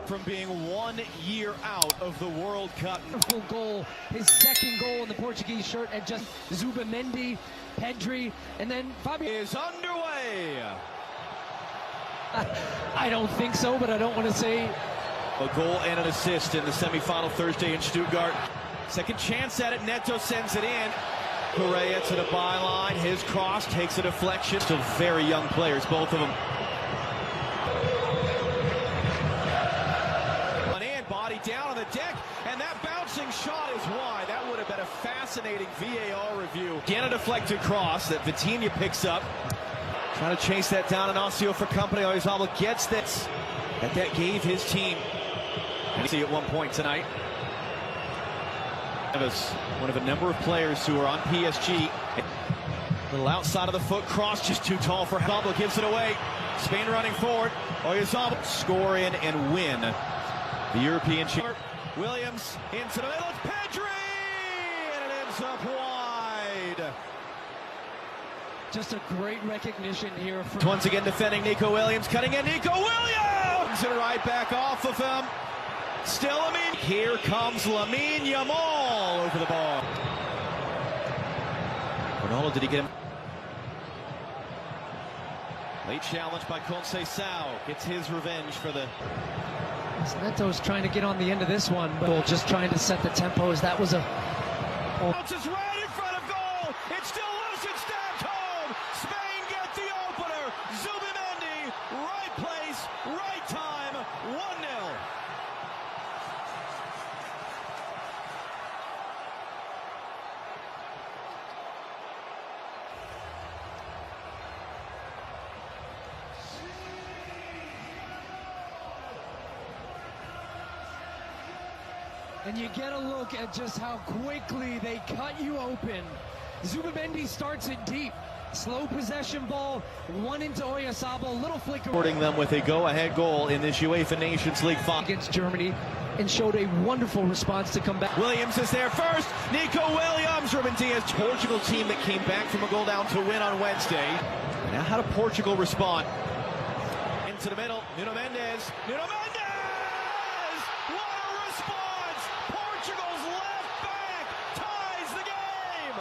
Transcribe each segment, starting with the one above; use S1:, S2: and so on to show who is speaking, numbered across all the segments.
S1: From being 1 year out of the World Cup.
S2: Wonderful goal, his second goal in the Portuguese shirt, and just Tubemeta, Pedri, and then Fabio
S1: is underway.
S2: I don't think so, but I don't want to say.
S1: A goal and an assist in the semifinal Thursday in Stuttgart. Second chance at it, Neto sends it in. Correa to the byline, his cross takes a deflection. Still very young players, both of them. Body down on the deck, and that bouncing shot is wide. That would have been a fascinating VAR review. Again, a deflected cross that Vitinha picks up. Trying to chase that down, and Ossio for company. Oyarzabal gets this. That gave his team. And see at one point tonight. One of a number of players who are on PSG. A little outside of the foot cross, just too tall for Oyarzabal. Gives it away. Spain running forward. Oyarzabal score in and win the European Championship. Williams into the middle, it's Pedri! And it ends up wide.
S2: Just a great recognition here.
S1: Once again defending Nico Williams, cutting in Nico Williams! And right back off of him. Still Lamine. Here comes Lamine Yamal over the ball. Ronaldo, did he get him? Late challenge by Conceição. Gets his revenge for the...
S2: Neto's trying to get on the end of this one, but just trying to set the tempos. That was a...
S1: Bounces right in front of goal. It's still loose. It's stabbed home. Spain get the opener. Tubemeta, right place, right time. 1-0.
S2: And you get a look at just how quickly they cut you open. Tubemeta starts it deep. Slow possession ball, one into Oyarzabal, little flicker.
S1: Supporting them with a go-ahead goal in this UEFA Nations League final
S2: against Germany, and showed a wonderful response to come back.
S1: Williams is there first. Nico Williams, Ruben Diaz, Portugal team that came back from a goal down to win on Wednesday. Now how did Portugal respond? Into the middle, Nuno Mendes. Nuno Mendes! What a response! Portugal's left back ties the game!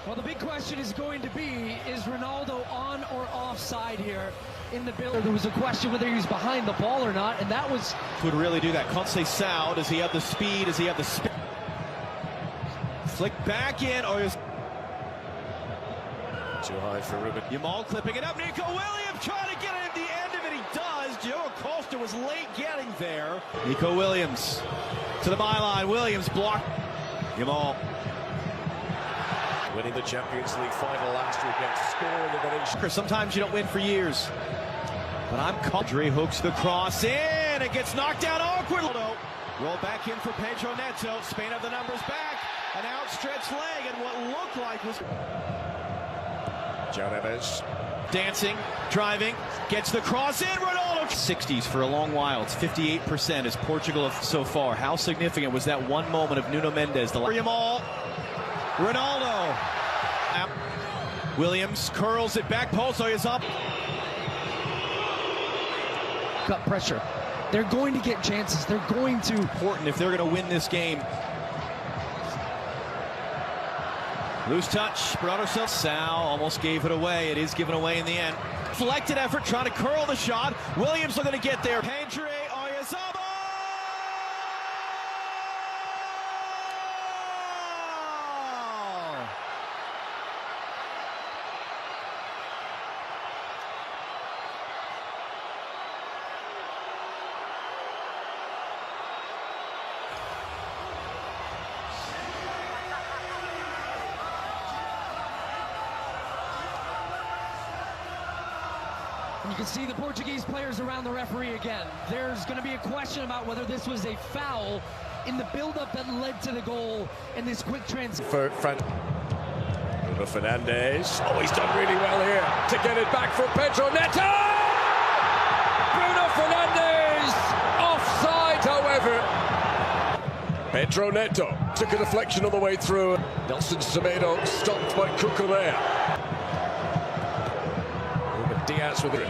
S2: Well, the big question is going to be, is Ronaldo on or offside here in the build? There was a question whether he was behind the ball or not, and that was...
S1: Could really do that. Conceição, does he have the speed? Does he have the speed? Flick back in, or is...
S3: Too high for Ruben.
S1: Yamal clipping it up. Nico Williams trying to get it at the end of it. He does. Joe Costa was late getting there. Nico Williams to the byline. Williams blocked. Yamal.
S3: Winning the Champions League final last weekend, scoring the Venetian.
S1: Sometimes you don't win for years. But I'm Pedri hooks the cross in. It gets knocked down awkwardly. Roll back in for Pedro Neto. Spain have the numbers back. An outstretched leg and what looked like was...
S3: João Neves.
S1: Dancing, driving, gets the cross in. Ronaldo. 60s for a long while. It's 58% as Portugal so far. How significant was that one moment of Nuno Mendes? The Yamal. Ronaldo. Williams curls it back. Post is up.
S2: Got pressure. They're going to get chances. They're going to.
S1: Important if they're going to win this game. Loose touch. Bernardo Silva. Sal almost gave it away. It is given away in the end. Deflected effort trying to curl the shot. Williams looking to get there. Pedri Oyarzabal.
S2: You can see the Portuguese players around the referee again. There's going to be a question about whether this was a foul in the build-up that led to the goal in this quick transition.
S3: For Bruno Fernandes. Oh, he's done really well here to get it back for Pedro Neto! Bruno Fernandes! Offside, however. Pedro Neto took a deflection on the way through. Nelson Semedo stopped by Cucurella. Ruben Diaz with it.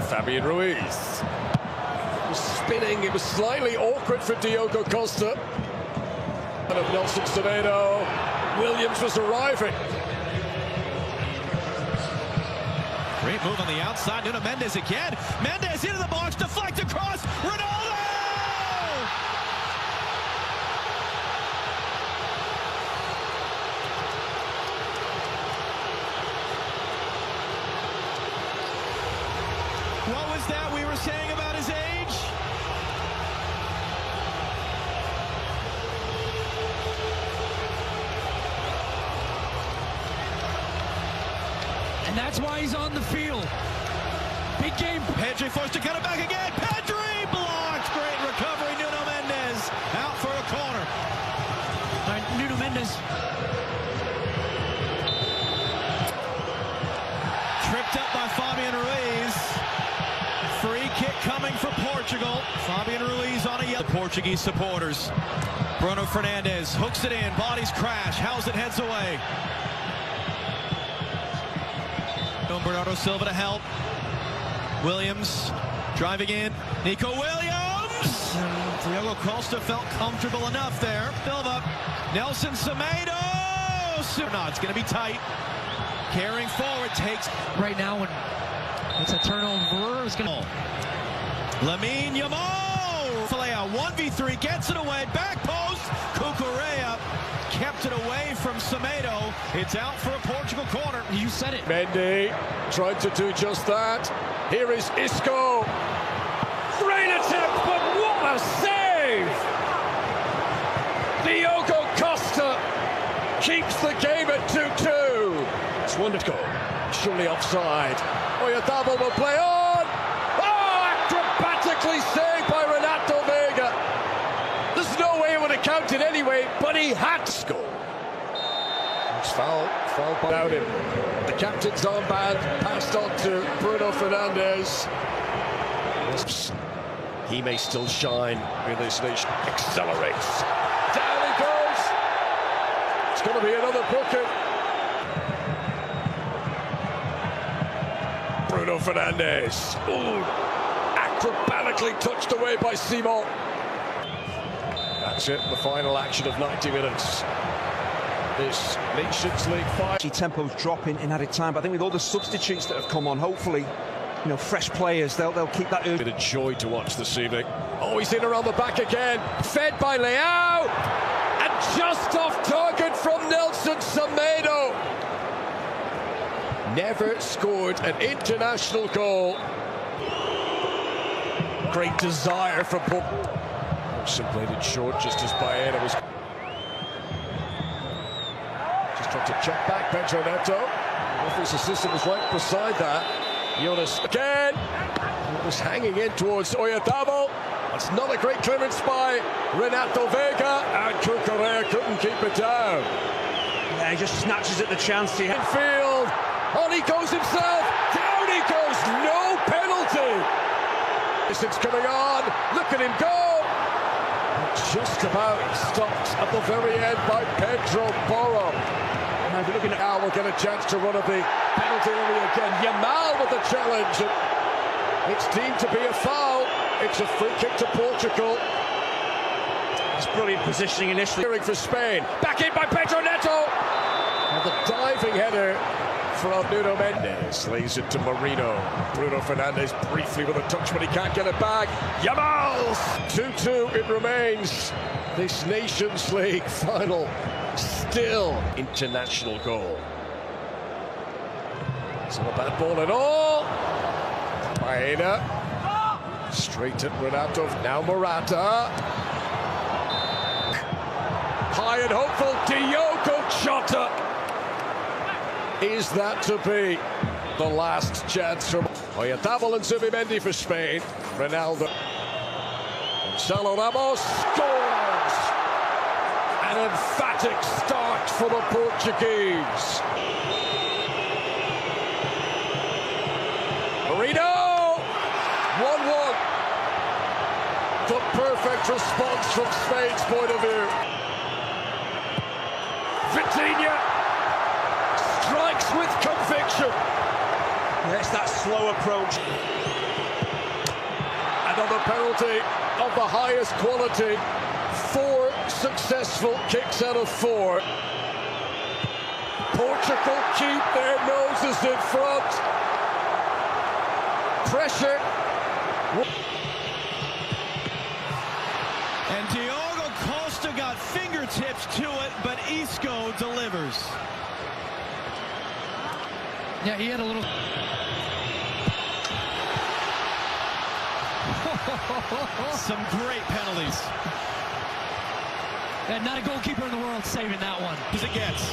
S3: Fabian Ruiz. It was spinning, it was slightly awkward for Diogo Costa. And of Nelson Semedo, Williams was arriving.
S1: Great move on the outside. Nuno Mendes again. Mendes into the box, deflect across. Ronaldo! What was that we were saying about his age?
S2: And that's why he's on the field. Big game.
S1: Pedri forced to cut it back again. Pedri blocked. Great recovery. Nuno Mendes out for a corner.
S2: All right, Nuno Mendes.
S1: Tripped up by Fabian Ruiz. Free kick coming for Portugal. Fabian Ruiz on a yellow. The Portuguese supporters. Bruno Fernandes hooks it in. Bodies crash. How's it heads away. Bernardo Silva to help. Williams driving in. Nico Williams. And Diogo Costa felt comfortable enough there. Silva. Nelson Semedo. No, it's going to be tight. Carrying forward takes.
S2: Right now, when it's a turnover, it's going to.
S1: Lamine Yamal. Falea 1v3 gets it away. Back post. Cucurella kept it away from Semedo. It's out for a Portugal corner.
S2: You said it.
S3: Mendy tried to do just that. Here is Isco. Great attempt, but what a save! Diogo Costa keeps the game at 2-2. It's wonderful. Surely offside. Oyarzabal will play on. Oh, acrobatically saved by Renato Vega. There's no way it would have counted anyway, but he had to score. It's foul without him. The captain's armband passed on to Bruno Fernandes. He may still shine in this nation. Accelerates. Down he goes. It's going to be another booking. Bruno Fernandes. Ooh, acrobatically touched away by Simon. That's it, the final action of 90 minutes. This Nations League final.
S4: Tempo's dropping in added time, but I think with all the substitutes that have come on, hopefully, you know, fresh players, they'll keep that urge.
S3: Bit of joy to watch this evening. Oh, he's in around the back again. Fed by Leao. And just off target from Nelson Semedo. Never scored an international goal. Great desire for Portugal. Played it short just as Baena was just trying to check back. Pedro Neto. Referee's assistant was right beside that. Jonas again. It was hanging in towards Oyarzabal. That's not a great clearance by Renato Vega, and Cucurella couldn't keep it down.
S4: Yeah, he just snatches at the chance he had.
S3: Infield. On he goes himself. Down he goes. No penalty. Distance coming on. Look at him go. Just about stopped at the very end by Pedro Porro. Now if you're looking at Al, we'll get a chance to run at the penalty area again. Yamal with the challenge. It's deemed to be a foul. It's a free kick to Portugal.
S4: It's brilliant positioning initially.
S3: For Spain. Back in by Pedro Neto. And the diving header from Nuno Mendes. Lays it to Marino. Bruno Fernandes briefly with a touch, but he can't get it back. Yamal! 2-2 it remains. This Nations League final. Still international goal. It's not a bad ball at all. Baena. Straight at Renato. Now Morata. High and hopeful. Diogo Jota. Is that to be? The last chance from Oyarzabal and Tubemeta for Spain. Ronaldo. Gonzalo Ramos scores! An emphatic start for the Portuguese. Marino! 1-1. The perfect response from Spain's point of view. Vitinha strikes with conviction.
S4: Yes, that slow approach.
S3: Another penalty of the highest quality. 4 successful kicks out of 4. Portugal keep their noses in front. Pressure.
S1: And Diogo Costa got fingertips to it, but Isco delivers.
S2: Yeah, he had a little...
S1: Some great penalties.
S2: And not a goalkeeper in the world saving that one.
S1: As it gets.